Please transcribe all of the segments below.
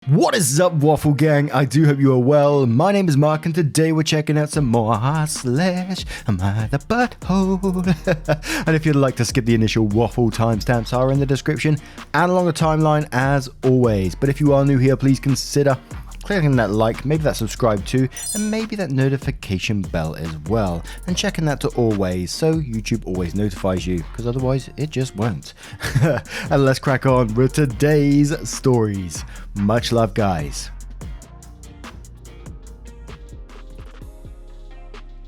What is up, Waffle Gang? I do hope you are well. My name is Mark, and today we're checking out some more / Am I the Butthole? And if you'd like to skip the initial waffle, timestamps are in the description and along the timeline as always. But if you are new here, please consider clicking that like, maybe that subscribe too, and maybe that notification bell as well, and checking that to always so YouTube always notifies you, because otherwise it just won't. And let's crack on with today's stories. Much love, guys.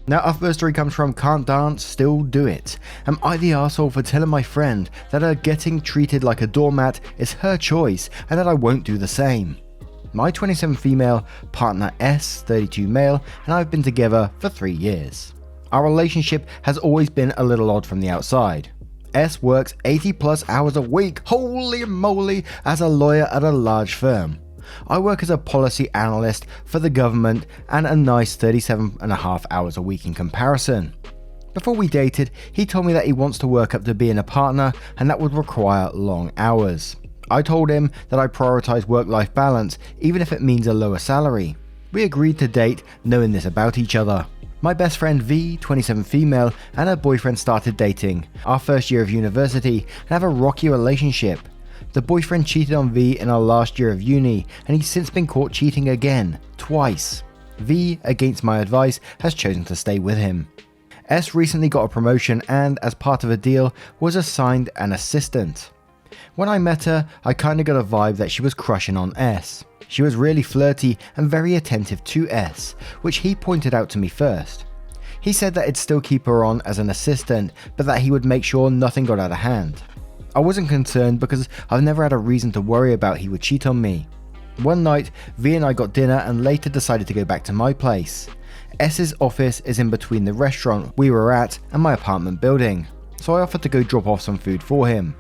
Now, our first story comes from Can't Dance, Still Do It. Am I the arsehole for telling my friend that her getting treated like a doormat is her choice and that I won't do the same? My 27 female, partner S, 32 male, and I've been together for 3 years. Our relationship has always been a little odd from the outside. S works 80 plus hours a week, holy moly, as a lawyer at a large firm. I work as a policy analyst for the government and a nice 37.5 hours a week in comparison. Before we dated, he told me that he wants to work up to being a partner and that would require long hours. I told him that I prioritize work-life balance, even if it means a lower salary. We agreed to date, knowing this about each other. My best friend V, 27 female, and her boyfriend started dating, our first year of university, and have a rocky relationship. The boyfriend cheated on V in our last year of uni, and he's since been caught cheating again, twice. V, against my advice, has chosen to stay with him. S recently got a promotion and, as part of a deal, was assigned an assistant. When I met her, I kinda got a vibe that she was crushing on S. She was really flirty and very attentive to S, which he pointed out to me first. He said that he'd still keep her on as an assistant, but that he would make sure nothing got out of hand. I wasn't concerned because I've never had a reason to worry about he would cheat on me. One night, V and I got dinner and later decided to go back to my place. S's office is in between the restaurant we were at and my apartment building, so I offered to go drop off some food for him.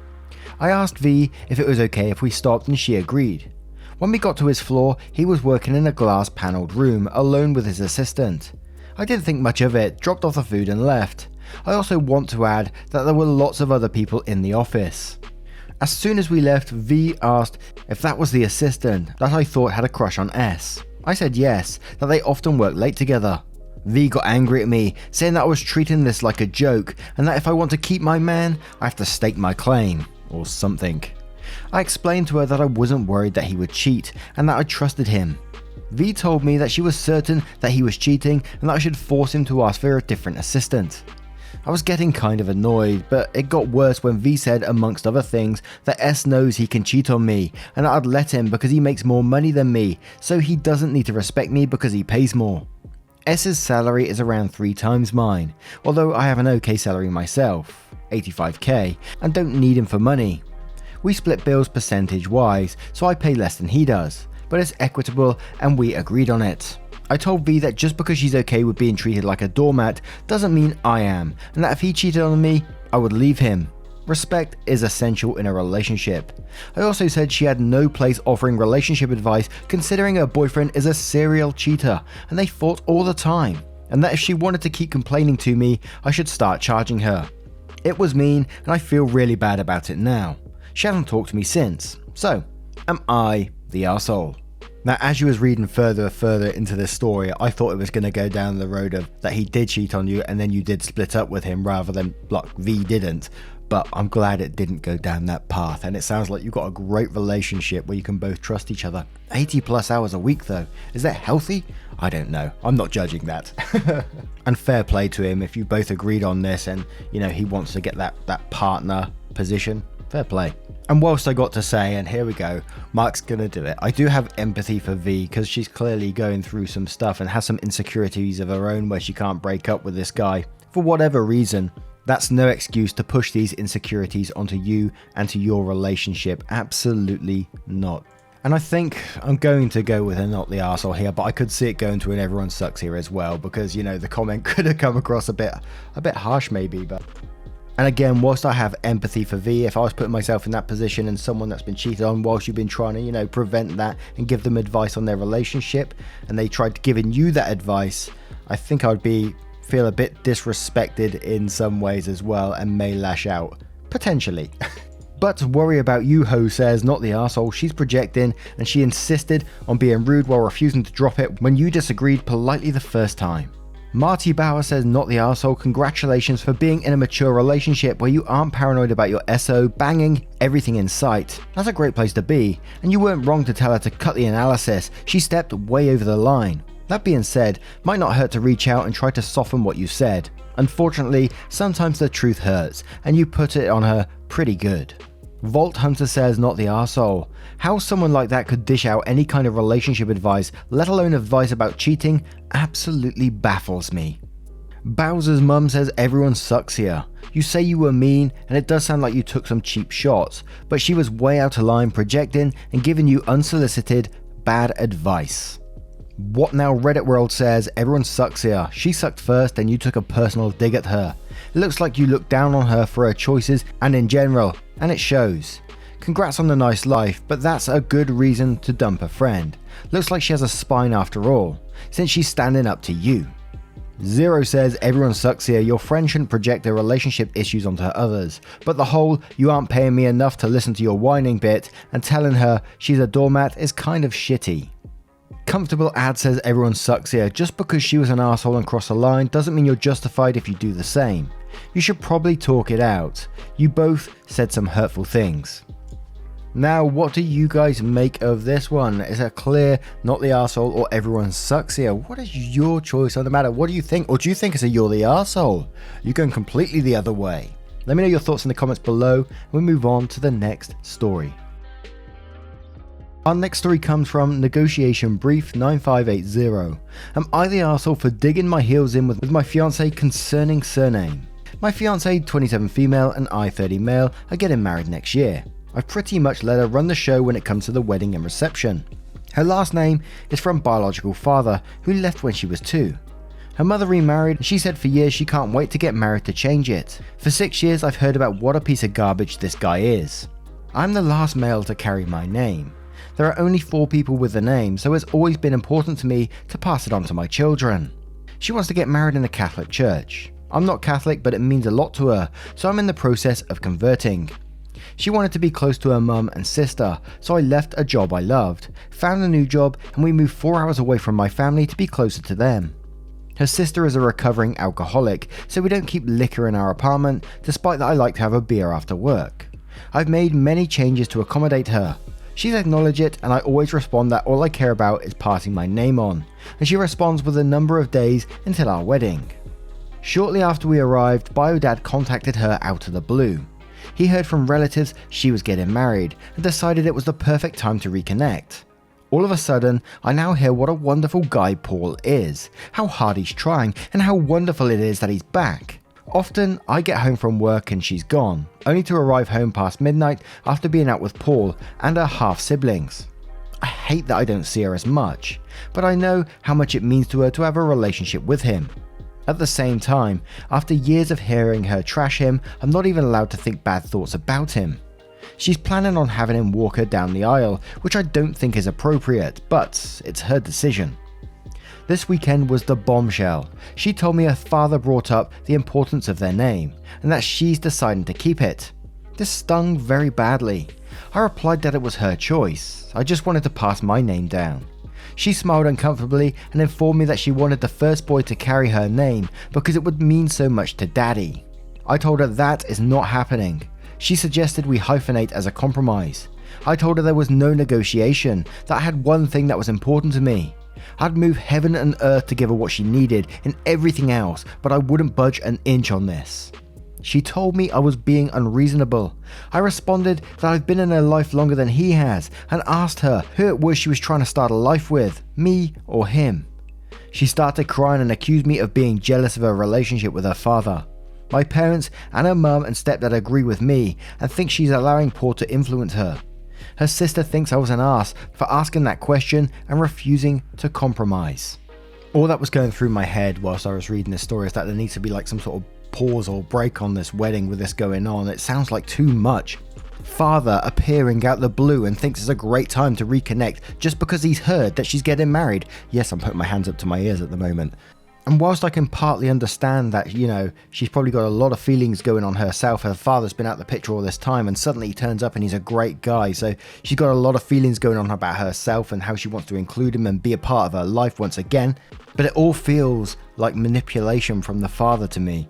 I asked V if it was okay if we stopped and she agreed. When we got to his floor, he was working in a glass panelled room alone with his assistant. I didn't think much of it, dropped off the food and left. I also want to add that there were lots of other people in the office. As soon as we left, V asked if that was the assistant that I thought had a crush on S. I said yes, that they often work late together. V got angry at me, saying that I was treating this like a joke and that if I want to keep my man, I have to stake my claim. Or something. I explained to her that I wasn't worried that he would cheat and that I trusted him. V told me that she was certain that he was cheating and that I should force him to ask for a different assistant. I was getting kind of annoyed, but it got worse when V said, amongst other things, that S knows he can cheat on me and that I'd let him because he makes more money than me, so he doesn't need to respect me because he pays more. S's salary is around 3 times mine, although I have an okay salary myself. 85k, and don't need him for money. We split bills percentage wise, so I pay less than he does, but it's equitable and we agreed on it. I told V that just because she's okay with being treated like a doormat doesn't mean I am, and that if he cheated on me, I would leave him. Respect is essential in a relationship. I also said she had no place offering relationship advice considering her boyfriend is a serial cheater and they fought all the time, and that if she wanted to keep complaining to me, I should start charging her. It was mean, and I feel really bad about it now. She hasn't talked to me since. So, am I the arsehole? Now, as you was reading further into this story, I thought it was going to go down the road of that he did cheat on you and then you did split up with him rather than like V didn't. But I'm glad it didn't go down that path, and it sounds like you've got a great relationship where you can both trust each other. 80 plus hours a week though, is that healthy? I don't know, I'm not judging that. And fair play to him if you both agreed on this and you know he wants to get that partner position, fair play. And whilst I got to say, and here we go, Mark's gonna do it, I do have empathy for V because she's clearly going through some stuff and has some insecurities of her own where she can't break up with this guy for whatever reason. That's no excuse to push these insecurities onto you and to your relationship. Absolutely not. And I think I'm going to go with a not the arsehole here, but I could see it going to an everyone sucks here as well, because, you know, the comment could have come across a bit harsh maybe, but... And again, whilst I have empathy for V, if I was putting myself in that position and someone that's been cheated on whilst you've been trying to, you know, prevent that and give them advice on their relationship, and they tried giving you that advice, I think I would feel a bit disrespected in some ways as well and may lash out. Potentially. But worry about you, Ho says, not the arsehole. She's projecting, and she insisted on being rude while refusing to drop it when you disagreed politely the first time. Marty Bauer says, not the arsehole. Congratulations for being in a mature relationship where you aren't paranoid about your SO banging everything in sight. That's a great place to be, and you weren't wrong to tell her to cut the analysis. She stepped way over the line. That being said, might not hurt to reach out and try to soften what you said. Unfortunately, sometimes the truth hurts, and you put it on her pretty good. Vault Hunter says, not the arsehole. How someone like that could dish out any kind of relationship advice, let alone advice about cheating, absolutely baffles me. Bowser's mum says, everyone sucks here. You say you were mean, and it does sound like you took some cheap shots, but she was way out of line, projecting and giving you unsolicited, bad advice. What Now Reddit World says, everyone sucks here. She sucked first and you took a personal dig at her. It looks like you looked down on her for her choices and in general, and it shows. Congrats on the nice life, but that's a good reason to dump a friend. Looks like she has a spine after all, since she's standing up to you. Zero says, everyone sucks here. Your friend shouldn't project their relationship issues onto others, but the whole you aren't paying me enough to listen to your whining bit and telling her she's a doormat is kind of shitty. Comfortable Ad says, everyone sucks here. Just because she was an asshole and crossed the line doesn't mean you're justified if you do the same. You should probably talk it out. You both said some hurtful things. Now, what do you guys make of this one? Is it clear, not the arsehole, or everyone sucks here? What is your choice on the matter? What do you think? Or do you think it's a you're the arsehole? You're going completely the other way. Let me know your thoughts in the comments below, and we'll move on to the next story. Our next story comes from Negotiation Brief 9580. Am I the arsehole for digging my heels in with my fiance concerning surname? My fiance, 27 female and I, 30 male, are getting married next year. I've pretty much let her run the show when it comes to the wedding and reception. Her last name is from biological father, who left when she was 2. Her mother remarried, and she said for years she can't wait to get married to change it. For 6 years I've heard about what a piece of garbage this guy is. I'm the last male to carry my name. There are only 4 people with the name, so it's always been important to me to pass it on to my children. She wants to get married in the Catholic Church. I'm not Catholic, but it means a lot to her, so I'm in the process of converting. She wanted to be close to her mum and sister, so I left a job I loved, found a new job, and we moved 4 hours away from my family to be closer to them. Her sister is a recovering alcoholic, so we don't keep liquor in our apartment, despite that I like to have a beer after work. I've made many changes to accommodate her. She's acknowledged it, and I always respond that all I care about is passing my name on, and she responds with a number of days until our wedding. Shortly after we arrived, Biodad contacted her out of the blue. He heard from relatives she was getting married and decided it was the perfect time to reconnect. All of a sudden, I now hear what a wonderful guy Paul is, how hard he's trying, and how wonderful it is that he's back. Often, I get home from work and she's gone, only to arrive home past midnight after being out with Paul and her half-siblings. I hate that I don't see her as much, but I know how much it means to her to have a relationship with him. At the same time, after years of hearing her trash him, I'm not even allowed to think bad thoughts about him. She's planning on having him walk her down the aisle, which I don't think is appropriate, but it's her decision. This weekend was the bombshell. She told me her father brought up the importance of their name, and that she's deciding to keep it. This stung very badly. I replied that it was her choice. I just wanted to pass my name down. She smiled uncomfortably and informed me that she wanted the first boy to carry her name because it would mean so much to Daddy. I told her that is not happening. She suggested we hyphenate as a compromise. I told her there was no negotiation, that I had one thing that was important to me. I'd move heaven and earth to give her what she needed and everything else, but I wouldn't budge an inch on this. She told me I was being unreasonable. I responded that I've been in her life longer than he has and asked her who it was she was trying to start a life with, me or him. She started crying and accused me of being jealous of her relationship with her father. My parents and her mum and stepdad agree with me and think she's allowing Paul to influence her. Her sister thinks I was an ass for asking that question and refusing to compromise. All that was going through my head whilst I was reading this story is that there needs to be like some sort of pause or break on this wedding with this going on. It sounds like too much. Father appearing out the blue and thinks it's a great time to reconnect just because he's heard that she's getting married. Yes, I'm putting my hands up to my ears at the moment. And whilst I can partly understand that, she's probably got a lot of feelings going on herself, her father's been out the picture all this time and suddenly he turns up and he's a great guy, so she's got a lot of feelings going on about herself and how she wants to include him and be a part of her life once again, but it all feels like manipulation from the father to me.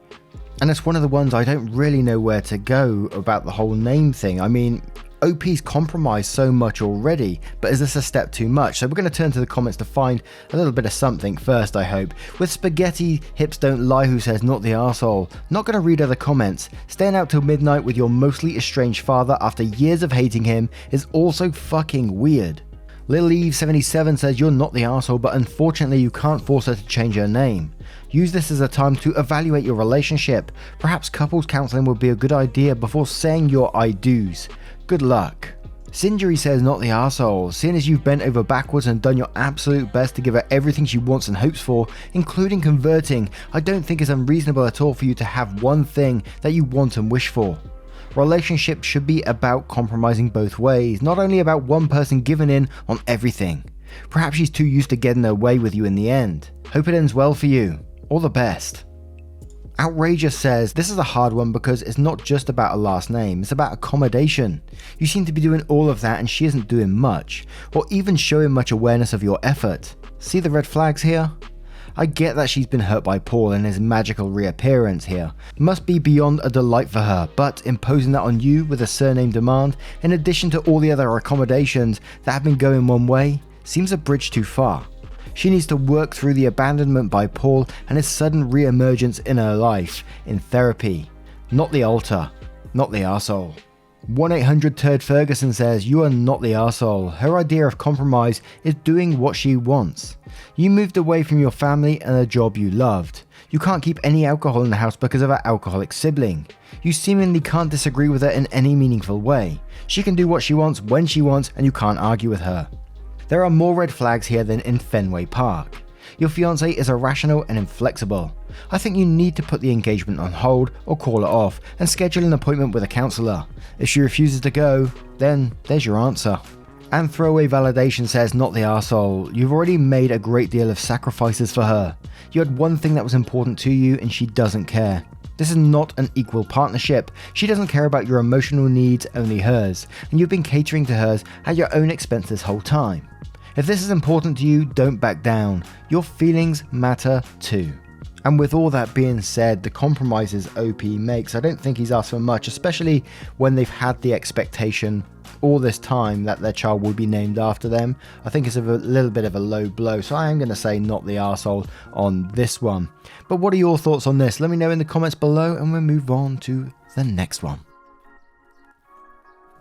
And it's one of the ones I don't really know where to go about the whole name thing. I mean, OP's compromised so much already, but is this a step too much? So we're going to turn to the comments to find a little bit of something first, I hope. With Spaghetti Hips Don't Lie, who says, not the arsehole. Not going to read other comments. Staying out till midnight with your mostly estranged father after years of hating him is also fucking weird. Lil Eve 77 says, you're not the arsehole, but unfortunately you can't force her to change her name. Use this as a time to evaluate your relationship. Perhaps couples counseling would be a good idea before saying your I do's. Good luck. Sinjuri says, not the arsehole. Seeing as you've bent over backwards and done your absolute best to give her everything she wants and hopes for, including converting, I don't think it's unreasonable at all for you to have one thing that you want and wish for. Relationships should be about compromising both ways, not only about one person giving in on everything. Perhaps she's too used to getting her way with you in the end. Hope it ends well for you. All the best. Outrageous says, this is a hard one because it's not just about a last name, it's about accommodation. You seem to be doing all of that and she isn't doing much, or even showing much awareness of your effort. See the red flags here? I get that she's been hurt by Paul and his magical reappearance here. Must be beyond a delight for her, but imposing that on you with a surname demand, in addition to all the other accommodations that have been going one way, seems a bridge too far. She needs to work through the abandonment by Paul and his sudden re-emergence in her life, in therapy. Not the altar, not the arsehole. 1-800 Turd Ferguson says, you are not the arsehole. Her idea of compromise is doing what she wants. You moved away from your family and a job you loved. You can't keep any alcohol in the house because of her alcoholic sibling. You seemingly can't disagree with her in any meaningful way. She can do what she wants when she wants and you can't argue with her. There are more red flags here than in Fenway Park. Your fiancé is irrational and inflexible. I think you need to put the engagement on hold or call it off and schedule an appointment with a counsellor. If she refuses to go, then there's your answer. And Throwaway Validation says, not the arsehole. You've already made a great deal of sacrifices for her. You had one thing that was important to you and she doesn't care. This is not an equal partnership. She doesn't care about your emotional needs, only hers, and you've been catering to hers at your own expense this whole time. If this is important to you, don't back down. Your feelings matter too. And with all that being said, the compromises OP makes, I don't think he's asked for much, especially when they've had the expectation all this time that their child will be named after them. I think it's a little bit of a low blow, so I am going to say not the arsehole on this one. But what are your thoughts on this? Let me know in the comments below and we'll move on to the next one.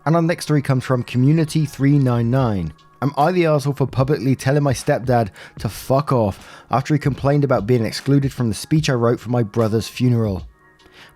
And our next story comes from Community399. Am I the arsehole for publicly telling my stepdad to fuck off after he complained about being excluded from the speech I wrote for my brother's funeral?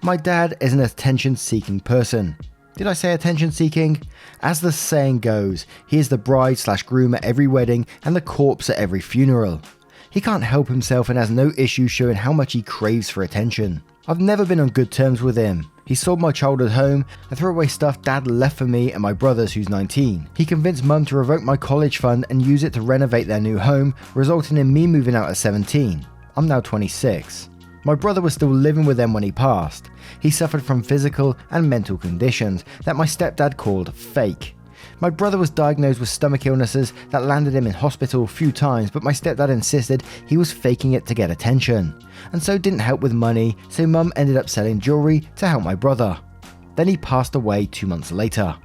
My dad is an attention-seeking person. Did I say attention-seeking? As the saying goes, he is the bride/groom at every wedding and the corpse at every funeral. He can't help himself and has no issue showing how much he craves for attention. I've never been on good terms with him. He sold my childhood home and threw away stuff dad left for me and my brothers who's 19. He convinced mum to revoke my college fund and use it to renovate their new home, resulting in me moving out at 17. I'm now 26. My brother was still living with them when he passed. He suffered from physical and mental conditions that my stepdad called fake. My brother was diagnosed with stomach illnesses that landed him in hospital a few times, but my stepdad insisted he was faking it to get attention, and so didn't help with money, so mum ended up selling jewelry to help my brother. Then he passed away 2 months later.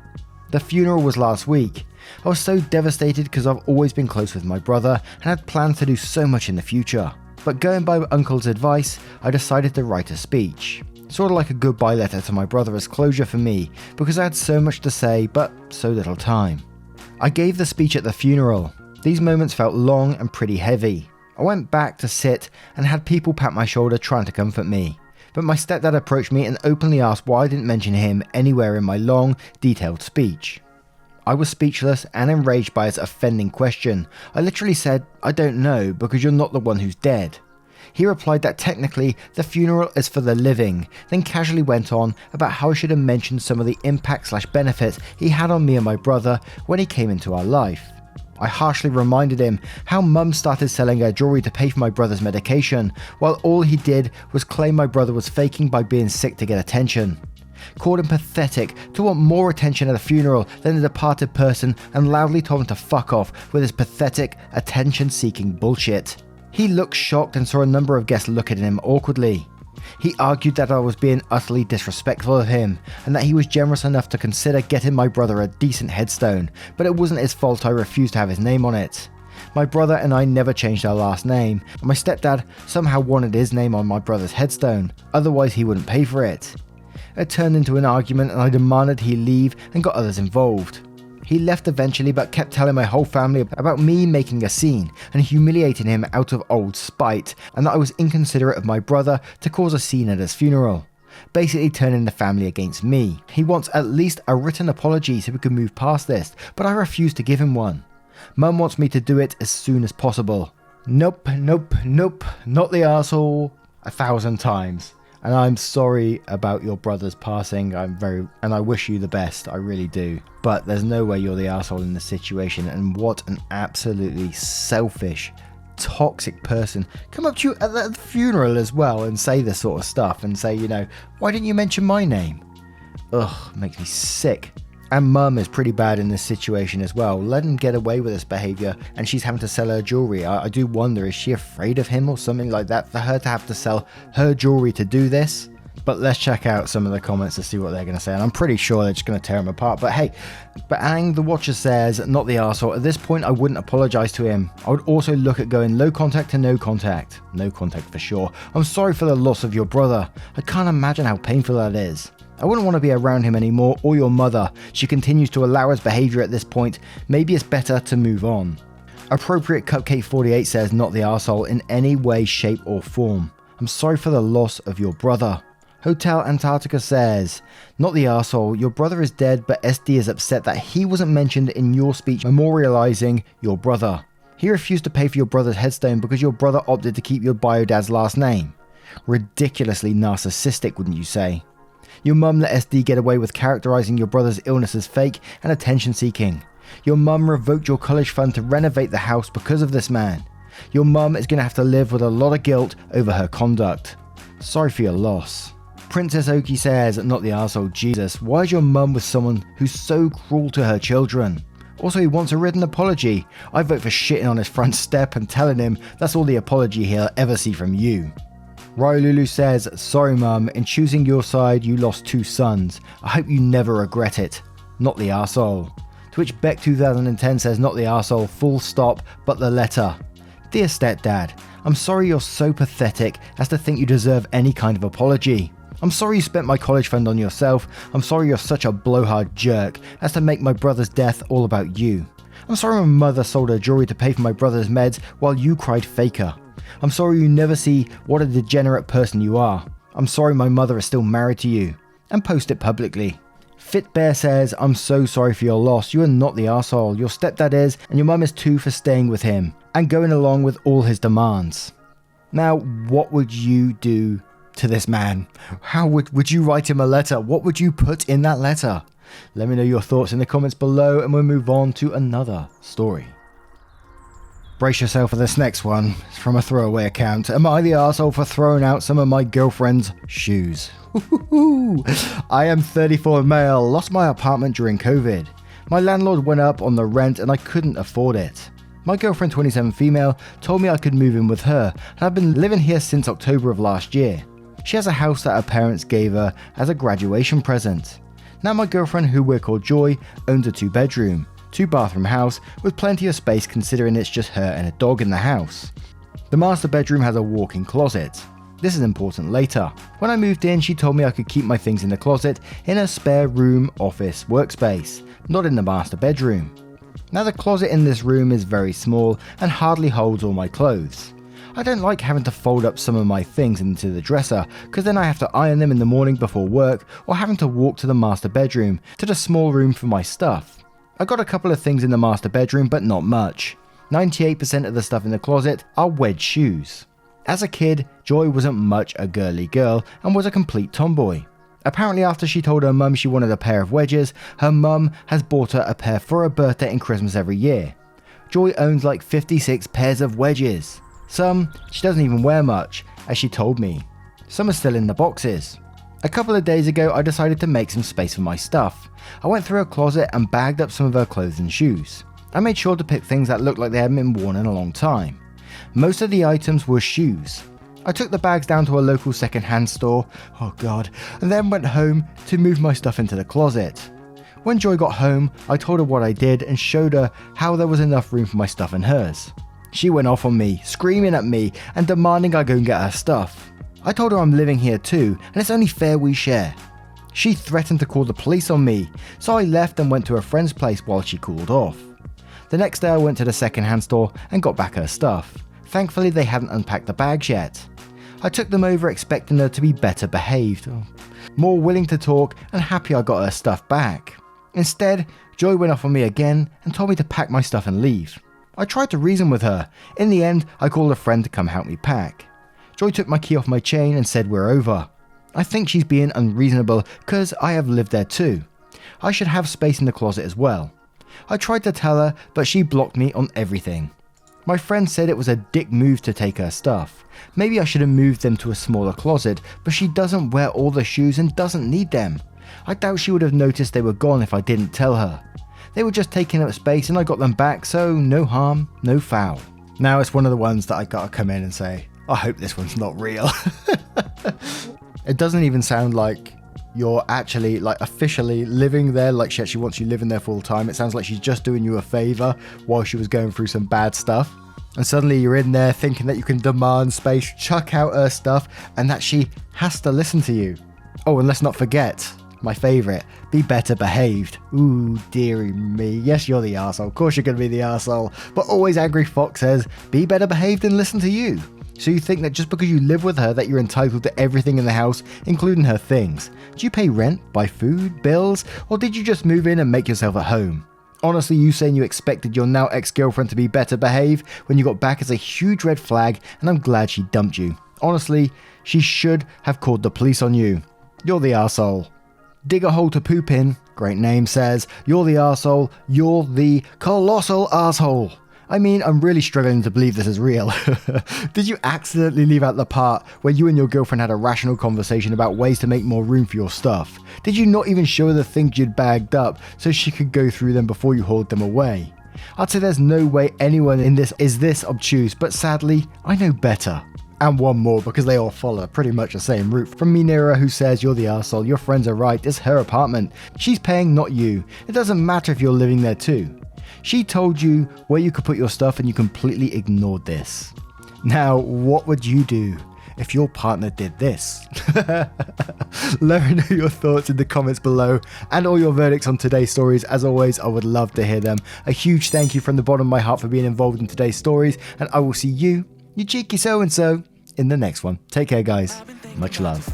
The funeral was last week. I was so devastated because I've always been close with my brother and had plans to do so much in the future. But going by uncle's advice, I decided to write a speech. Sort of like a goodbye letter to my brother as closure for me, because I had so much to say, but so little time. I gave the speech at the funeral. These moments felt long and pretty heavy. I went back to sit and had people pat my shoulder trying to comfort me. But my stepdad approached me and openly asked why I didn't mention him anywhere in my long, detailed speech. I was speechless and enraged by his offending question. I literally said, I don't know, because you're not the one who's dead. He replied that technically the funeral is for the living, then casually went on about how I should have mentioned some of the impact/benefits he had on me and my brother when he came into our life. I harshly reminded him how mum started selling her jewelry to pay for my brother's medication, while all he did was claim my brother was faking by being sick to get attention. Called him pathetic to want more attention at a funeral than a departed person, and loudly told him to fuck off with his pathetic, attention-seeking bullshit. He looked shocked and saw a number of guests look at him awkwardly. He argued that I was being utterly disrespectful of him, and that he was generous enough to consider getting my brother a decent headstone, but it wasn't his fault I refused to have his name on it. My brother and I never changed our last name, and my stepdad somehow wanted his name on my brother's headstone, otherwise he wouldn't pay for it. It turned into an argument and I demanded he leave and got others involved. He left eventually, but kept telling my whole family about me making a scene and humiliating him out of old spite, and that I was inconsiderate of my brother to cause a scene at his funeral, basically turning the family against me. He wants at least a written apology so we can move past this, but I refuse to give him one. Mum wants me to do it as soon as possible. Nope, not the arsehole 1,000 times. And I'm sorry about your brother's passing. And I wish you the best. I really do. But there's no way you're the asshole in this situation. And what an absolutely selfish, toxic person. Come up to you at the funeral as well and say this sort of stuff and say, why didn't you mention my name? Ugh, makes me sick. And mum is pretty bad in this situation as well. Let him get away with this behaviour and she's having to sell her jewellery. I do wonder, is she afraid of him or something like that for her to have to sell her jewellery to do this? But let's check out some of the comments to see what they're going to say. And I'm pretty sure they're just going to tear him apart. But hey, Ang the Watcher says, not the arsehole. At this point, I wouldn't apologise to him. I would also look at going low contact to no contact. No contact for sure. I'm sorry for the loss of your brother. I can't imagine how painful that is. I wouldn't want to be around him anymore, or your mother. She continues to allow his behaviour at this point. Maybe it's better to move on. Appropriate Cupcake 48 says, not the arsehole in any way, shape or form. I'm sorry for the loss of your brother. Hotel Antarctica says, not the arsehole, your brother is dead, but SD is upset that he wasn't mentioned in your speech memorialising your brother. He refused to pay for your brother's headstone because your brother opted to keep your bio dad's last name. Ridiculously narcissistic, wouldn't you say? Your mum let SD get away with characterising your brother's illness as fake and attention seeking. Your mum revoked your college fund to renovate the house because of this man. Your mum is going to have to live with a lot of guilt over her conduct. Sorry for your loss. Princess Oki says, not the arsehole, Jesus, why is your mum with someone who's so cruel to her children? Also, he wants a written apology. I vote for shitting on his front step and telling him that's all the apology he'll ever see from you. Rylulu says, sorry mum, in choosing your side you lost 2 sons. I hope you never regret it. Not the arsehole. To which Beck 2010 says, not the arsehole, full stop, but the letter. Dear stepdad, I'm sorry you're so pathetic as to think you deserve any kind of apology. I'm sorry you spent my college fund on yourself. I'm sorry you're such a blowhard jerk as to make my brother's death all about you. I'm sorry my mother sold her jewelry to pay for my brother's meds while you cried faker. I'm sorry you never see what a degenerate person you are. I'm sorry my mother is still married to you. And post it publicly. Fitbear says, I'm so sorry for your loss. You are not the arsehole. Your stepdad is, and your mum is too for staying with him and going along with all his demands. Now, what would you do to this man? How would you write him a letter? What would you put in that letter? Let me know your thoughts in the comments below and we'll move on to another story. Brace yourself for this next one. It's from a throwaway account. Am I the arsehole for throwing out some of my girlfriend's shoes? I am 34 male, lost my apartment during COVID. My landlord went up on the rent and I couldn't afford it. My girlfriend, 27 female, told me I could move in with her, and I've been living here since October of last year. She has a house that her parents gave her as a graduation present. Now my girlfriend, who we're called Joy, owns a 2-bedroom, 2-bathroom house with plenty of space considering it's just her and a dog in the house. The master bedroom has a walk-in closet. This is important later. When I moved in, she told me I could keep my things in the closet in a spare room office workspace, not in the master bedroom. Now the closet in this room is very small and hardly holds all my clothes. I don't like having to fold up some of my things into the dresser because then I have to iron them in the morning before work or having to walk to the master bedroom to the small room for my stuff. I got a couple of things in the master bedroom but not much. 98% of the stuff in the closet are wedge shoes. As a kid, Joy wasn't much a girly girl and was a complete tomboy. Apparently after she told her mum she wanted a pair of wedges, her mum has bought her a pair for her birthday and Christmas every year. Joy owns like 56 pairs of wedges. Some she doesn't even wear much, as she told me. Some are still in the boxes. A couple of days ago, I decided to make some space for my stuff. I went through her closet and bagged up some of her clothes and shoes. I made sure to pick things that looked like they hadn't been worn in a long time. Most of the items were shoes. I took the bags down to a local second-hand store, oh god, and then went home to move my stuff into the closet. When Joy got home, I told her what I did and showed her how there was enough room for my stuff and hers. She went off on me, screaming at me and demanding I go and get her stuff. I told her I'm living here too, and it's only fair we share. She threatened to call the police on me, so I left and went to a friend's place while she cooled off. The next day I went to the second-hand store and got back her stuff. Thankfully they hadn't unpacked the bags yet. I took them over expecting her to be better behaved, more willing to talk and happy I got her stuff back. Instead, Joy went off on me again and told me to pack my stuff and leave. I tried to reason with her. In the end, I called a friend to come help me pack. Joy took my key off my chain and said we're over. I think she's being unreasonable because I have lived there too. I should have space in the closet as well. I tried to tell her, but she blocked me on everything. My friend said it was a dick move to take her stuff. Maybe I should have moved them to a smaller closet, but she doesn't wear all the shoes and doesn't need them. I doubt she would have noticed they were gone if I didn't tell her. They were just taking up space and I got them back, so no harm, no foul. Now it's one of the ones that I gotta come in and say, I hope this one's not real. It doesn't even sound like you're actually like officially living there, like she actually wants you living there full time. It sounds like she's just doing you a favor while she was going through some bad stuff. And suddenly you're in there thinking that you can demand space, chuck out her stuff, and that she has to listen to you. Oh, and let's not forget, my favourite, be better behaved. Ooh, dearie me. Yes, you're the arsehole. Of course you're going to be the arsehole. But always Angry Fox says, be better behaved and listen to you. So you think that just because you live with her that you're entitled to everything in the house, including her things. Do you pay rent, buy food, bills, or did you just move in and make yourself at home? Honestly, you saying you expected your now ex-girlfriend to be better behaved when you got back is a huge red flag, and I'm glad she dumped you. Honestly, she should have called the police on you. You're the arsehole. Dig a hole to poop in, great name, says, you're the arsehole, you're the colossal arsehole. I mean, I'm really struggling to believe this is real. Did you accidentally leave out the part where you and your girlfriend had a rational conversation about ways to make more room for your stuff? Did you not even show her the things you'd bagged up so she could go through them before you hauled them away? I'd say there's no way anyone in this is this obtuse, but sadly, I know better. And one more, because they all follow pretty much the same route. From Minera, who says, you're the arsehole, your friends are right, it's her apartment. She's paying, not you. It doesn't matter if you're living there too. She told you where you could put your stuff and you completely ignored this. Now, what would you do if your partner did this? Let me know your thoughts in the comments below and all your verdicts on today's stories. As always, I would love to hear them. A huge thank you from the bottom of my heart for being involved in today's stories, and I will see you cheeky so-and-so, in the next one. Take care, guys. Much love.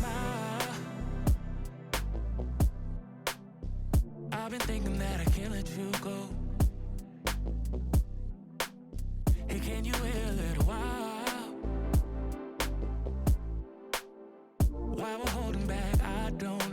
I've been thinking that I can't let you go. Hey, can you wait a little while? While we're holding back, I don't